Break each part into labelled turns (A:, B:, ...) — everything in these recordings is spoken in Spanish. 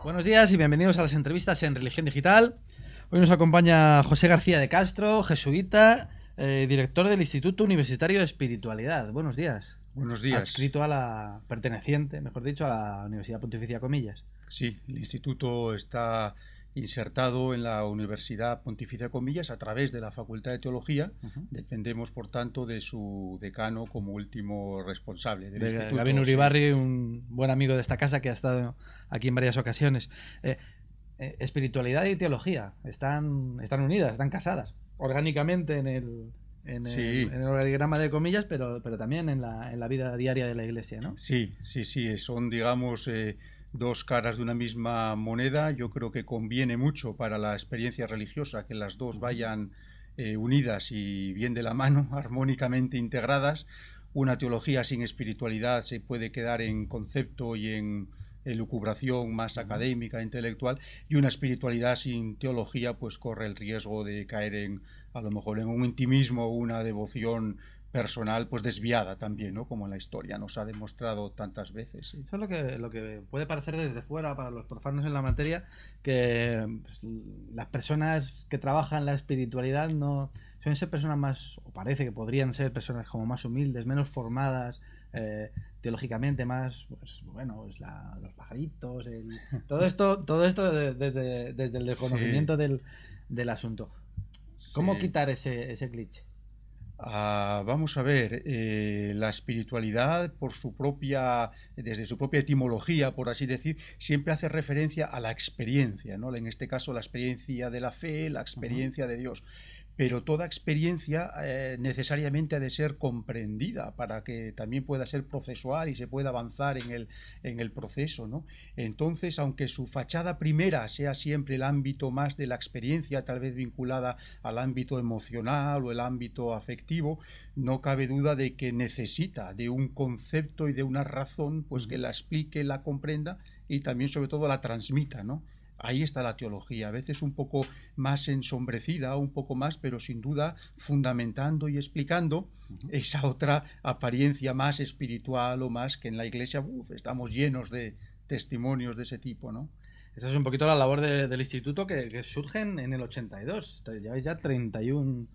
A: Buenos días y bienvenidos a las entrevistas en Religión Digital. Hoy nos acompaña José García de Castro, jesuita, director del Instituto Universitario de Espiritualidad. Buenos días.
B: Buenos días.
A: Adscrito a la perteneciente, mejor dicho, a la Universidad Pontificia Comillas.
B: Sí, el instituto está insertado en la Universidad Pontificia Comillas a través de la Facultad de Teología. Dependemos, por tanto, de su decano como último responsable del
A: De
B: instituto.
A: Gabín
B: Sí.
A: Uribarri, un buen amigo de esta casa que ha estado aquí en varias ocasiones. Espiritualidad y teología están unidas, están casadas orgánicamente
B: Sí,
A: en el organigrama de comillas, pero también en la vida diaria de la iglesia, ¿no?
B: sí, son, digamos, dos caras de una misma moneda. Yo creo que conviene mucho para la experiencia religiosa que las dos vayan unidas y bien de la mano, armónicamente integradas. Una teología sin espiritualidad se puede quedar en concepto y en elucubración más académica, intelectual, y una espiritualidad sin teología pues corre el riesgo de caer en, a lo mejor, en un intimismo o una devoción personal pues desviada también, ¿no? Como en la historia nos ha demostrado tantas veces. Sí.
A: Eso es lo que puede parecer desde fuera para los profanos en la materia, que pues, las personas que trabajan la espiritualidad no suelen ser personas más, o parece que podrían ser personas como más humildes, menos formadas, teológicamente más, pues bueno, pues los pajaritos, todo esto desde el
B: Sí,
A: desconocimiento del asunto. ¿Cómo
B: sí.
A: quitar ese cliché?
B: Vamos a ver, la espiritualidad desde su propia etimología, por así decir, siempre hace referencia a la experiencia, ¿no? En este caso, la experiencia de la fe, la
A: Uh -huh.
B: experiencia de Dios. Pero toda experiencia necesariamente ha de ser comprendida para que también pueda ser procesual y se pueda avanzar en el proceso, ¿no? Entonces, aunque su fachada primera sea siempre el ámbito más de la experiencia, tal vez vinculada al ámbito emocional o el ámbito afectivo, no cabe duda de que necesita de un concepto y de una razón pues que la explique, la comprenda y también sobre todo la transmita, ¿no? Ahí está la teología, a veces un poco más ensombrecida, un poco más, pero sin duda fundamentando y explicando esa otra apariencia más espiritual o más que en la iglesia estamos llenos de testimonios de ese tipo, ¿no?
A: Esa es un poquito la labor del instituto que surge en el 82. Lleváis ya 31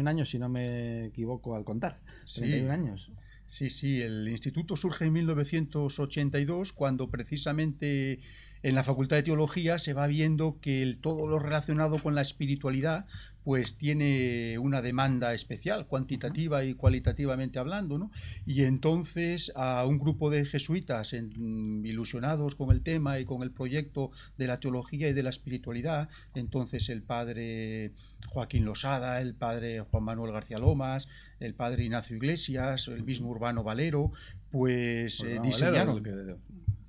A: años, si no me equivoco al contar. 31
B: Sí,
A: años.
B: sí, el instituto surge en 1982 cuando precisamente en la Facultad de Teología se va viendo que todo lo relacionado con la espiritualidad pues tiene una demanda especial, cuantitativa y cualitativamente hablando, ¿no? Y entonces a un grupo de jesuitas ilusionados con el tema y con el proyecto de la teología y de la espiritualidad, entonces el padre Joaquín Losada, el padre Juan Manuel García Lomas, el padre Ignacio Iglesias, el mismo Urbano Valero, pues
A: Urbano Valero, el
B: diseñaron.
A: que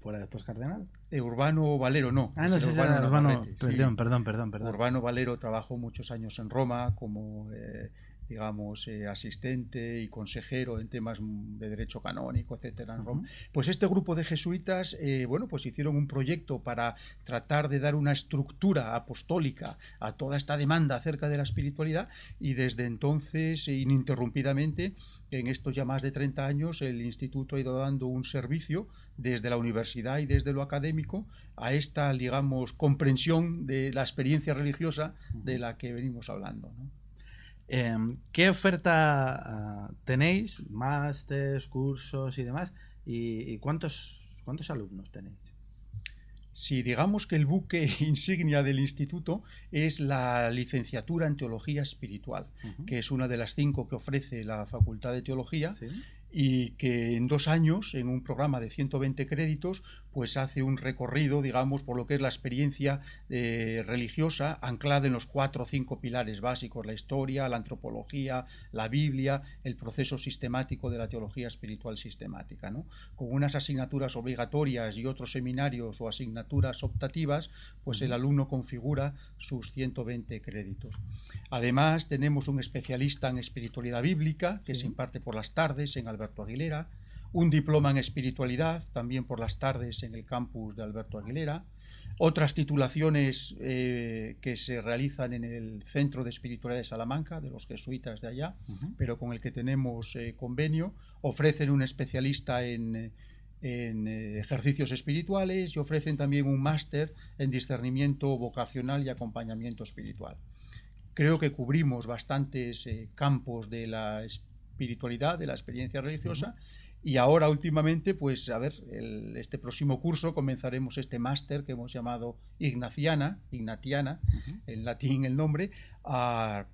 A: fuera después cardenal.
B: Urbano Valero no,
A: Ah, no,
B: ese era
A: ese
B: Urbano
A: era Urbano.
B: Navarrete, sí.
A: Perdón.
B: Urbano Valero trabajó muchos años en Roma como, digamos, asistente y consejero en temas de derecho canónico, etcétera, en Roma. Pues este grupo de jesuitas, bueno, pues hicieron un proyecto para tratar de dar una estructura apostólica a toda esta demanda acerca de la espiritualidad y desde entonces, ininterrumpidamente, en estos ya más de 30 años, el instituto ha ido dando un servicio desde la universidad y desde lo académico a esta, digamos, comprensión de la experiencia religiosa de la que venimos hablando, ¿no?
A: ¿Qué oferta tenéis? Másters, cursos y demás. ¿Y cuántos alumnos tenéis?
B: Si digamos que el buque insignia del instituto es la licenciatura en Teología Espiritual, que es una de las 5 que ofrece la Facultad de Teología,
A: ¿Sí?
B: y que en 2 años, en un programa de 120 créditos, pues hace un recorrido, digamos, por lo que es la experiencia religiosa anclada en los 4 o 5 pilares básicos: la historia, la antropología, la Biblia, el proceso sistemático de la teología espiritual sistemática, ¿no? Con unas asignaturas obligatorias y otros seminarios o asignaturas optativas, pues el alumno configura sus 120 créditos. Además, tenemos un especialista en espiritualidad bíblica que se imparte por las tardes en Alberto Aguilera, un diploma en espiritualidad también por las tardes en el campus de Alberto Aguilera, otras titulaciones que se realizan en el Centro de Espiritualidad de Salamanca, de los jesuitas de allá, pero con el que tenemos convenio. Ofrecen un especialista en ejercicios espirituales y ofrecen también un máster en discernimiento vocacional y acompañamiento espiritual. Creo que cubrimos bastantes campos de la espiritualidad, de la experiencia religiosa. Y ahora últimamente, pues a ver, este próximo curso comenzaremos este máster que hemos llamado Ignatiana, en latín el nombre,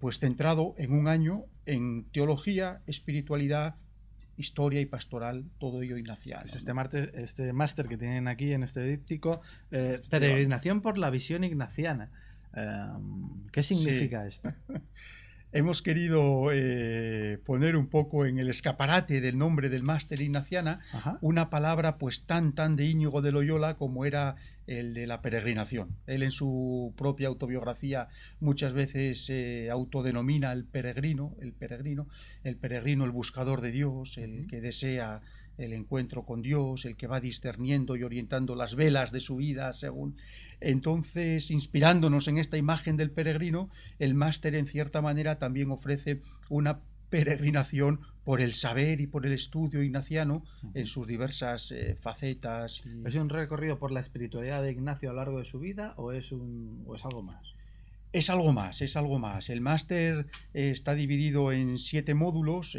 B: pues centrado en un año en teología, espiritualidad, historia y pastoral, todo ello ignaciano.
A: Es este máster que tienen aquí en este díptico, peregrinación por la visión ignaciana. ¿Qué significa esto?
B: Hemos querido poner un poco en el escaparate del nombre del máster ignaciana una palabra pues tan de Íñigo de Loyola como era el de la peregrinación. Él en su propia autobiografía muchas veces autodenomina el peregrino, el buscador de Dios, el que desea el encuentro con Dios, el que va discerniendo y orientando las velas de su vida según. Entonces, inspirándonos en esta imagen del peregrino, el máster en cierta manera también ofrece una peregrinación por el saber y por el estudio ignaciano en sus diversas facetas.
A: ¿Es un recorrido por la espiritualidad de Ignacio a lo largo de su vida o es algo más?
B: Es algo más. El máster está dividido en 7 módulos,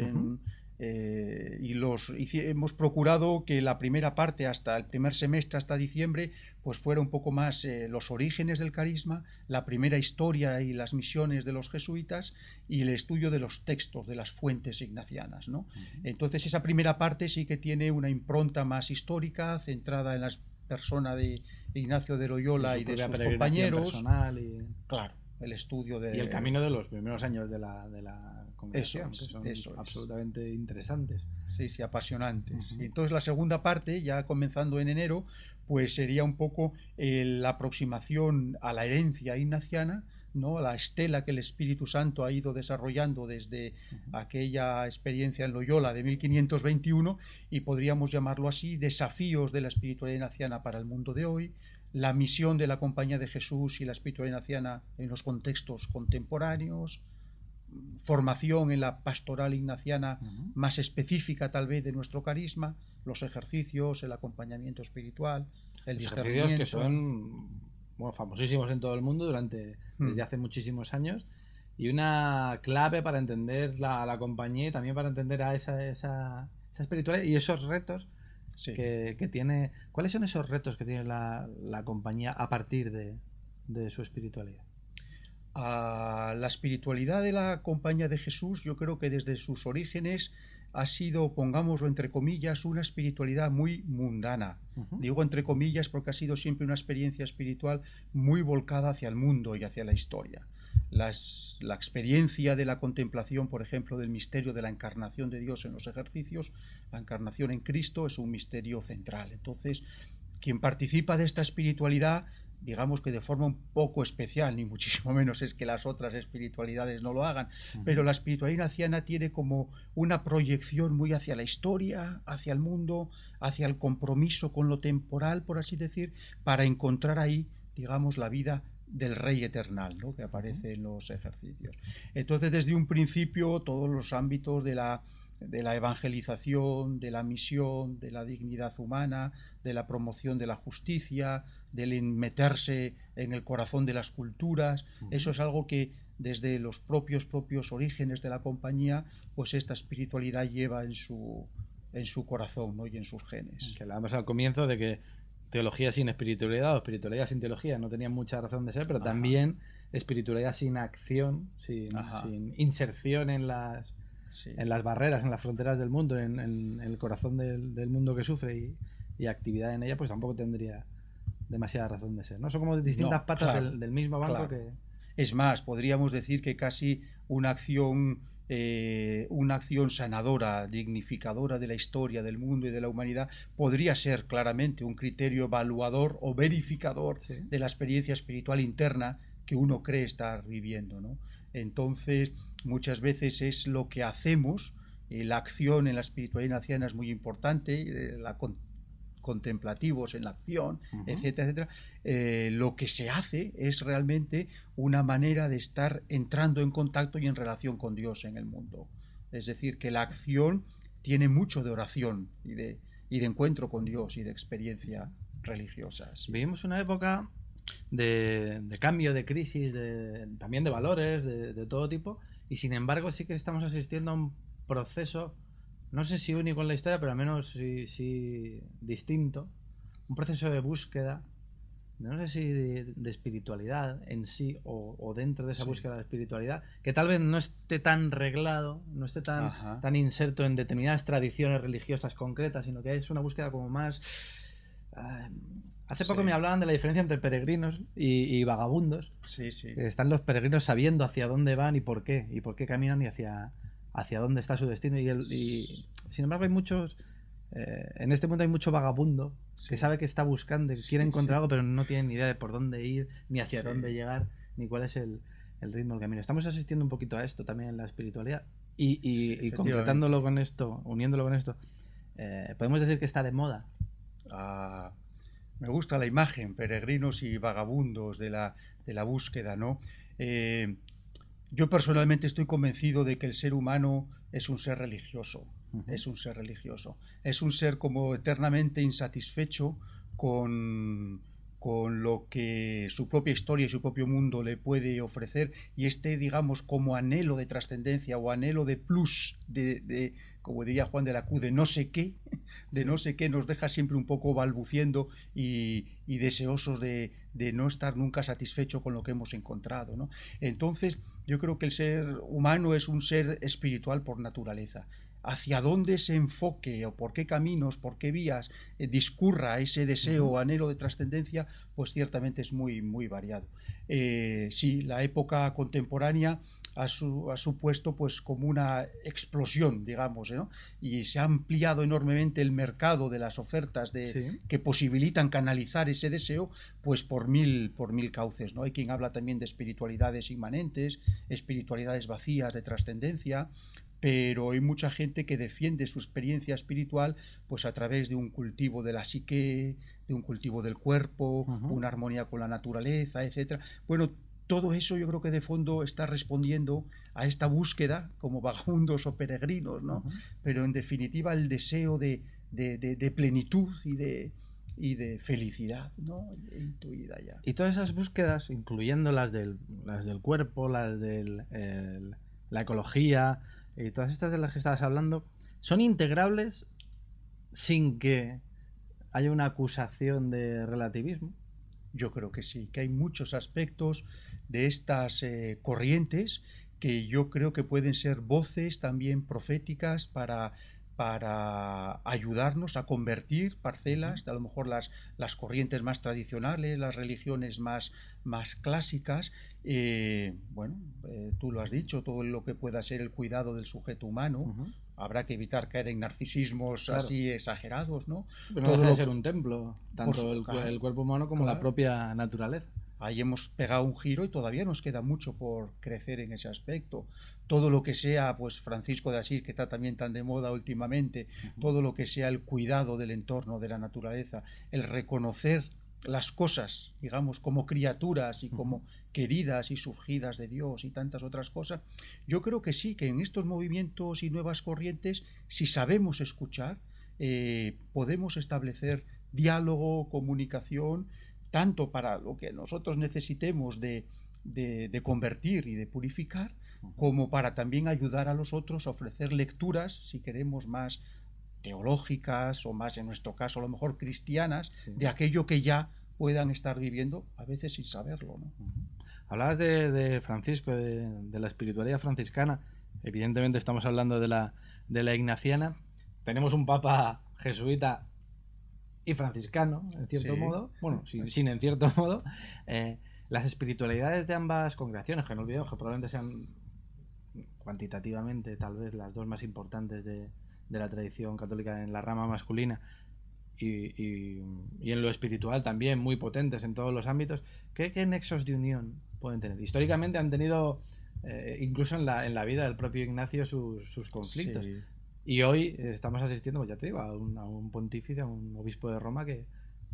B: y hemos procurado que la primera parte, hasta el primer semestre, hasta diciembre, pues fuera un poco más los orígenes del carisma, la primera historia y las misiones de los jesuitas y el estudio de los textos, de las fuentes ignacianas, ¿no? Entonces esa primera parte sí que tiene una impronta más histórica, centrada en la persona de Ignacio de Loyola y de sus compañeros. Claro, el estudio
A: y el camino de los primeros años de la congregación, que son absolutamente interesantes.
B: Sí, apasionantes. Y entonces la segunda parte, ya comenzando en enero, pues sería un poco la aproximación a la herencia ignaciana, ¿no? La estela que el Espíritu Santo ha ido desarrollando desde aquella experiencia en Loyola de 1521, y podríamos llamarlo así, desafíos de la espiritualidad ignaciana para el mundo de hoy, la misión de la Compañía de Jesús y la espiritualidad ignaciana en los contextos contemporáneos, formación en la pastoral ignaciana más específica tal vez de nuestro carisma, los ejercicios, el acompañamiento espiritual, el discernimiento.
A: Que son famosísimos en todo el mundo desde hace muchísimos años, y una clave para entender la compañía y también para entender a esa espiritualidad y esos retos que tiene. ¿Cuáles son esos retos que tiene la compañía a partir de su espiritualidad?
B: La espiritualidad de la Compañía de Jesús, yo creo que desde sus orígenes ha sido, pongámoslo entre comillas, una espiritualidad muy mundana. Digo entre comillas porque ha sido siempre una experiencia espiritual muy volcada hacia el mundo y hacia la historia. La experiencia de la contemplación, por ejemplo, del misterio de la encarnación de Dios en los ejercicios, la encarnación en Cristo es un misterio central. Entonces, quien participa de esta espiritualidad, digamos que de forma un poco especial, ni muchísimo menos es que las otras espiritualidades no lo hagan, pero la espiritualidad ignaciana tiene como una proyección muy hacia la historia, hacia el mundo, hacia el compromiso con lo temporal, por así decir, para encontrar ahí, digamos, la vida del Rey Eternal, ¿no?, que aparece en los ejercicios. Entonces, desde un principio, todos los ámbitos de la evangelización, de la misión, de la dignidad humana, de la promoción de la justicia, del meterse en el corazón de las culturas, eso es algo que desde los propios orígenes de la compañía, pues esta espiritualidad lleva en su corazón, ¿no?, y en sus genes.
A: Que hablábamos al comienzo de que teología sin espiritualidad o espiritualidad sin teología no tenían mucha razón de ser, pero también espiritualidad sin acción, sin inserción en las barreras, en las fronteras del mundo, en el corazón del mundo que sufre y actividad en ella, pues tampoco tendría demasiada razón de ser, ¿no? Son como distintas patas del mismo banco que...
B: Es más, podríamos decir que casi una acción sanadora, dignificadora de la historia, del mundo y de la humanidad, podría ser claramente un criterio evaluador o verificador de la experiencia espiritual interna que uno cree estar viviendo, ¿no? Entonces, muchas veces es lo que hacemos, la acción en la espiritualidad ignaciana es muy importante, contemplativos en la acción, etcétera, etcétera. Lo que se hace es realmente una manera de estar entrando en contacto y en relación con Dios en el mundo. Es decir, que la acción tiene mucho de oración y y de encuentro con Dios y de experiencia religiosa. Sí.
A: Vivimos una época de cambio, de crisis, también de valores, de todo tipo, y sin embargo sí que estamos asistiendo a un proceso, no sé si único en la historia, pero al menos sí distinto, un proceso de búsqueda, no sé si de espiritualidad en sí o dentro de esa búsqueda de espiritualidad, que tal vez no esté tan reglado, no esté tan inserto en determinadas tradiciones religiosas concretas, sino que es una búsqueda como más... hace poco me hablaban de la diferencia entre peregrinos y vagabundos.
B: Sí, sí.
A: Están los peregrinos sabiendo hacia dónde van y por qué caminan y hacia dónde está su destino. Y sin embargo hay muchos... en este mundo hay mucho vagabundo que sabe que está buscando, que quiere encontrar algo, pero no tiene ni idea de por dónde ir, ni hacia dónde llegar, ni cuál es el ritmo del camino. Estamos asistiendo un poquito a esto también en la espiritualidad. Y completándolo con esto, uniéndolo con esto, podemos decir que está de moda.
B: Me gusta la imagen, peregrinos y vagabundos de la búsqueda, ¿no? Yo personalmente estoy convencido de que el ser humano es un ser religioso. Es un ser religioso. Es un ser como eternamente insatisfecho con lo que su propia historia y su propio mundo le puede ofrecer, y digamos, como anhelo de trascendencia o anhelo de plus, como diría Juan de la Cruz, de no sé qué, nos deja siempre un poco balbuciendo y deseosos de no estar nunca satisfecho con lo que hemos encontrado, ¿no? Entonces, yo creo que el ser humano es un ser espiritual por naturaleza. Hacia dónde se enfoque o por qué caminos, por qué vías discurra ese deseo o anhelo de trascendencia, pues ciertamente es muy, muy variado. Sí, la época contemporánea ha supuesto pues como una explosión, digamos, ¿no? Y se ha ampliado enormemente el mercado de las ofertas que posibilitan canalizar ese deseo, pues por mil cauces, ¿no? Hay quien habla también de espiritualidades inmanentes, espiritualidades vacías de trascendencia, pero hay mucha gente que defiende su experiencia espiritual pues a través de un cultivo de la psique, de un cultivo del cuerpo, una armonía con la naturaleza, etcétera. Bueno, todo eso yo creo que de fondo está respondiendo a esta búsqueda como vagabundos o peregrinos, ¿no? Pero en definitiva el deseo de plenitud y de felicidad, ¿no? Intuida ya.
A: Y todas esas búsquedas, incluyendo las del cuerpo, las de la ecología y todas estas de las que estabas hablando, ¿son integrables sin que haya una acusación de relativismo?
B: Yo creo que sí, que hay muchos aspectos de estas corrientes que yo creo que pueden ser voces también proféticas para ayudarnos a convertir parcelas, a lo mejor las corrientes más tradicionales, las religiones más clásicas. Tú lo has dicho, todo lo que pueda ser el cuidado del sujeto humano. Habrá que evitar caer en narcisismos así exagerados, ¿no?
A: Pero no deja de ser un templo, tanto el cuerpo humano como la propia naturaleza.
B: Ahí hemos pegado un giro y todavía nos queda mucho por crecer en ese aspecto. Todo lo que sea, pues Francisco de Asís, que está también tan de moda últimamente, todo lo que sea el cuidado del entorno, de la naturaleza, el reconocer las cosas, digamos, como criaturas y como queridas y surgidas de Dios y tantas otras cosas, yo creo que sí, que en estos movimientos y nuevas corrientes, si sabemos escuchar, podemos establecer diálogo, comunicación, tanto para lo que nosotros necesitemos de convertir y de purificar, como para también ayudar a los otros a ofrecer lecturas, si queremos, más teológicas o más, en nuestro caso, a lo mejor cristianas, de aquello que ya puedan estar viviendo, a veces sin saberlo, ¿no?
A: Hablabas de Francisco, de la espiritualidad franciscana. Evidentemente estamos hablando de la ignaciana. Tenemos un papa jesuita y franciscano, en cierto modo, bueno, sin en cierto modo, las espiritualidades de ambas congregaciones, que no olvidemos que probablemente sean cuantitativamente tal vez las dos más importantes de la tradición católica en la rama masculina y en lo espiritual también muy potentes en todos los ámbitos, ¿qué nexos de unión pueden tener? Históricamente han tenido, incluso en la vida del propio Ignacio, sus conflictos. Sí. Y hoy estamos asistiendo, pues ya te digo, a un pontífice, a un obispo de Roma que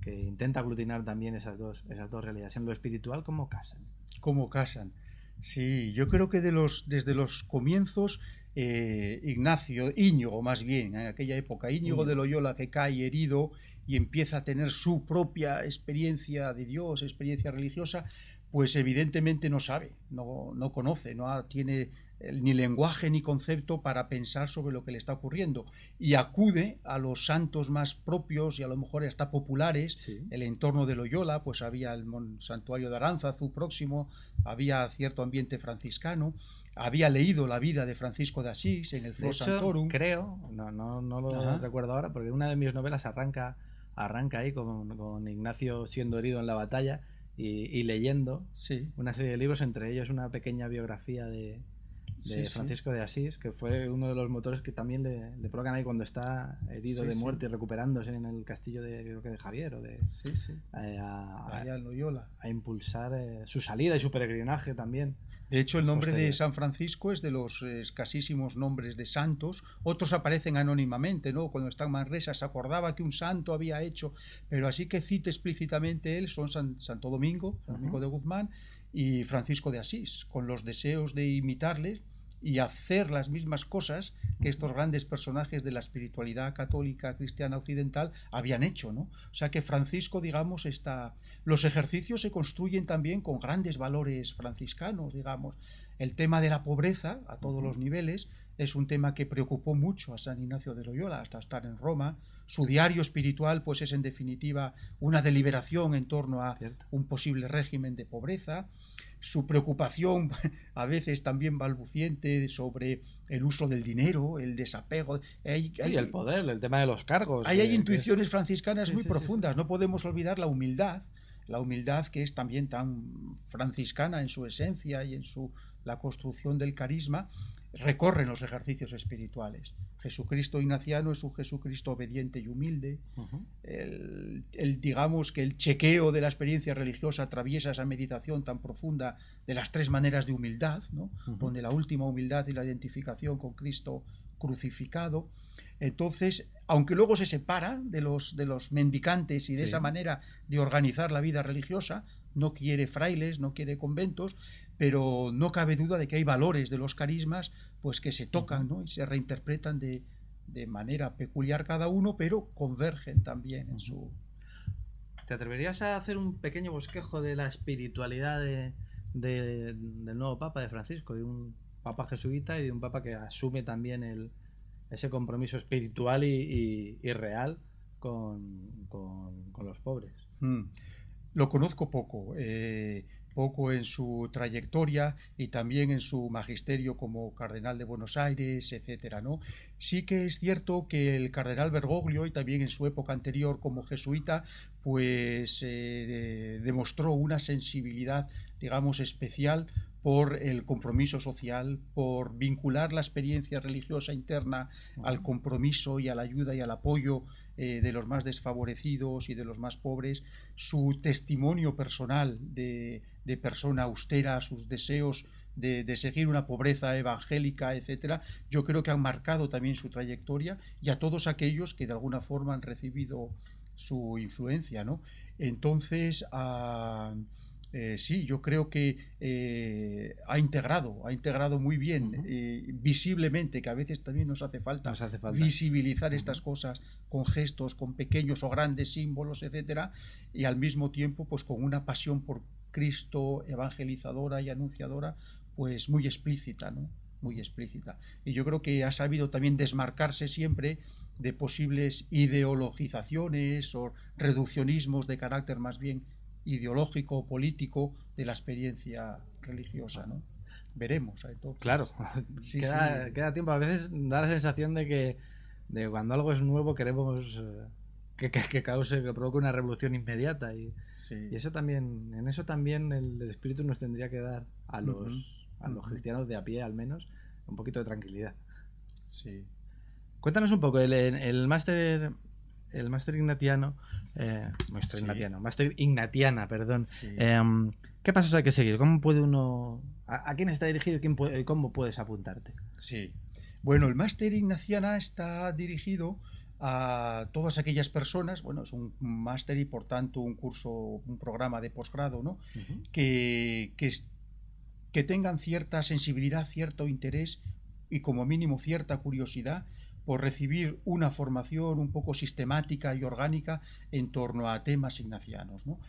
A: intenta aglutinar también esas dos realidades, en lo espiritual como casan.
B: Como casan. Sí, yo creo que desde los comienzos Íñigo más bien, en aquella época, Íñigo de Loyola, que cae herido y empieza a tener su propia experiencia de Dios, experiencia religiosa, pues evidentemente no sabe, no conoce, no tiene ni lenguaje ni concepto para pensar sobre lo que le está ocurriendo, y acude a los santos más propios y a lo mejor hasta populares.
A: Sí.
B: El entorno de Loyola, pues había el santuario de Aránzazu próximo, había cierto ambiente franciscano, había leído la vida de Francisco de Asís en el Flos Sanctorum.
A: Creo, no lo recuerdo ahora, porque una de mis novelas arranca ahí con Ignacio siendo herido en la batalla y leyendo una serie de libros, entre ellos una pequeña biografía de Francisco de Asís, que fue uno de los motores que también le colocan ahí cuando está herido de muerte y recuperándose en el castillo creo que de Javier o de a impulsar su salida y su peregrinaje también.
B: De hecho, el nombre de San Francisco es de los escasísimos nombres de santos. Otros aparecen anónimamente, ¿no? Cuando está en Manresa se acordaba que un santo había hecho, pero así que cite explícitamente él son Santo Domingo, San Domingo de Guzmán y Francisco de Asís, con los deseos de imitarles y hacer las mismas cosas que estos grandes personajes de la espiritualidad católica cristiana occidental habían hecho, ¿no? O sea que Francisco, digamos, los ejercicios se construyen también con grandes valores franciscanos, digamos. El tema de la pobreza a todos los niveles es un tema que preocupó mucho a San Ignacio de Loyola hasta estar en Roma. Su diario espiritual pues es en definitiva una deliberación en torno a un posible régimen de pobreza. Su preocupación a veces también balbuciente sobre el uso del dinero, el desapego.
A: El poder, el tema de los cargos.
B: Hay intuiciones franciscanas muy profundas. No podemos olvidar la humildad que es también tan franciscana en su esencia y en la construcción del carisma. Recorren los ejercicios espirituales. Jesucristo ignaciano es un Jesucristo obediente y humilde. Digamos que el chequeo de la experiencia religiosa atraviesa esa meditación tan profunda de las tres maneras de humildad, ¿no? Donde la última humildad y la identificación con Cristo crucificado. Entonces, aunque luego se separa de los mendicantes y de esa manera de organizar la vida religiosa, no quiere frailes, no quiere conventos, pero no cabe duda de que hay valores de los carismas pues que se tocan, ¿no? Y se reinterpretan de manera peculiar cada uno, pero convergen también en su...
A: ¿Te atreverías a hacer un pequeño bosquejo de la espiritualidad del nuevo Papa, de Francisco, de un Papa jesuita y de un Papa que asume también ese compromiso espiritual y real con los pobres?
B: Lo conozco poco en su trayectoria y también en su magisterio como cardenal de Buenos Aires, etcétera, ¿no? Sí que es cierto que el cardenal Bergoglio, y también en su época anterior como jesuita, pues demostró una sensibilidad, digamos, especial por el compromiso social, por vincular la experiencia religiosa interna al compromiso y a la ayuda y al apoyo de los más desfavorecidos y de los más pobres. Su testimonio personal de persona austera, sus deseos de seguir una pobreza evangélica, etcétera, yo creo que han marcado también su trayectoria y a todos aquellos que de alguna forma han recibido su influencia, ¿no? Entonces, sí, yo creo que ha integrado muy bien, visiblemente, que a veces también nos hace falta visibilizar estas cosas con gestos, con pequeños o grandes símbolos, etcétera, y al mismo tiempo pues con una pasión por Cristo evangelizadora y anunciadora pues muy explícita, ¿no? Muy explícita. Y yo creo que ha sabido también desmarcarse siempre de posibles ideologizaciones o reduccionismos de carácter más bien ideológico o político de la experiencia religiosa, ¿no? Veremos. Entonces,
A: claro, queda tiempo. A veces da la sensación de que cuando algo es nuevo queremos que provoque una revolución inmediata y eso también, en eso también el espíritu nos tendría que dar a los cristianos de a pie, al menos, un poquito de tranquilidad.
B: Sí.
A: Cuéntanos un poco el máster ignatiano, máster ignatiana, perdón. Sí. ¿Qué pasos hay que seguir? ¿Cómo puede uno, a quién está dirigido y cómo puedes apuntarte?
B: Sí. Bueno, el máster ignatiana está dirigido a todas aquellas personas, bueno, es un máster y por tanto un programa de posgrado, ¿no? Que tengan cierta sensibilidad, cierto interés y como mínimo cierta curiosidad por recibir una formación un poco sistemática y orgánica en torno a temas ignacianos, ¿no?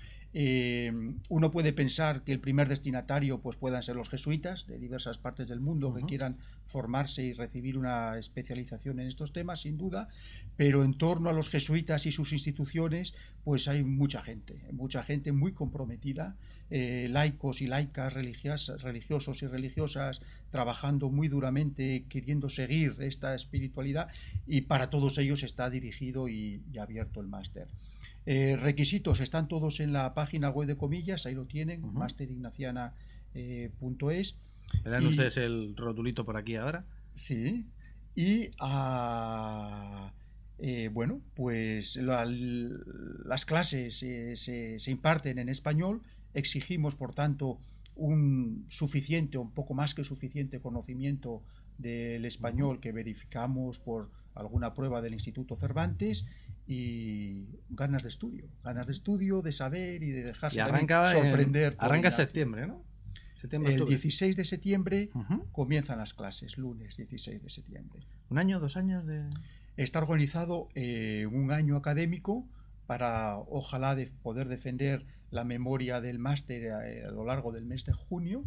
B: Uno puede pensar que el primer destinatario pues puedan ser los jesuitas de diversas partes del mundo que quieran formarse y recibir una especialización en estos temas, sin duda, pero en torno a los jesuitas y sus instituciones pues hay mucha gente muy comprometida, laicos y laicas, religiosos y religiosas trabajando muy duramente, queriendo seguir esta espiritualidad, y para todos ellos está dirigido y abierto el máster. Requisitos están todos en la página web de Comillas, ahí lo tienen, masterignaciana.es.
A: ¿Verán ustedes el rotulito por aquí ahora?
B: Sí, y bueno, pues las clases se imparten en español. Exigimos, por tanto, un suficiente, un poco más que suficiente conocimiento del español que verificamos por alguna prueba del Instituto Cervantes, y ganas de estudio, de saber y de dejarse sorprender.
A: Arranca septiembre, ¿no?
B: El 16 de septiembre comienzan las clases, lunes 16 de septiembre.
A: ¿Un año, 2 años de...?
B: Está organizado un año académico para, ojalá, poder defender la memoria del máster a lo largo del mes de junio.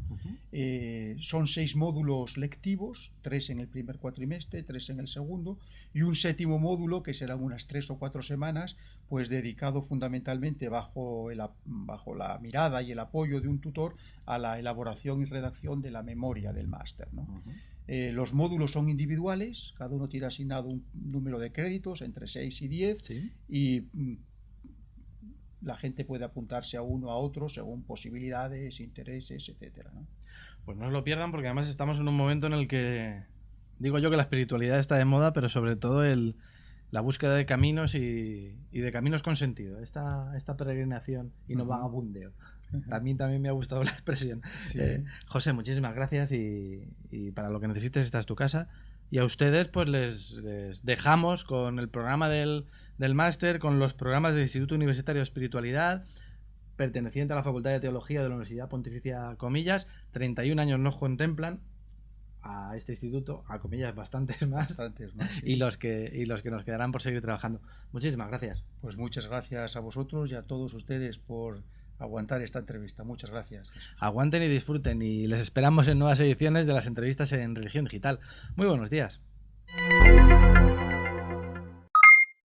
B: Son 6 módulos lectivos, 3 en el primer cuatrimestre, 3 en el segundo, y un 7º módulo que serán unas 3 o 4 semanas, pues dedicado fundamentalmente bajo la mirada y el apoyo de un tutor a la elaboración y redacción de la memoria del máster, ¿no? Los módulos son individuales, cada uno tiene asignado un número de créditos entre 6 y 10, ¿sí? Y la gente puede apuntarse a uno a otro según posibilidades, intereses, etcétera, ¿no?
A: Pues no os lo pierdan, porque además estamos en un momento en el que digo yo que la espiritualidad está de moda, pero sobre todo la búsqueda de caminos y de caminos con sentido. Esta peregrinación y no vagabundeo. También me ha gustado la expresión. Sí. José, muchísimas gracias, y para lo que necesites esta es tu casa. Y a ustedes pues les dejamos con el programa del máster, con los programas del Instituto Universitario de Espiritualidad, perteneciente a la Facultad de Teología de la Universidad Pontificia Comillas. 31 años nos contemplan a este instituto, a Comillas bastantes más, sí. y los que nos quedarán por seguir trabajando. Muchísimas gracias.
B: Pues muchas gracias a vosotros y a todos ustedes por aguantar esta entrevista. Muchas gracias.
A: Aguanten y disfruten, y les esperamos en nuevas ediciones de las entrevistas en Religión Digital. Muy buenos días.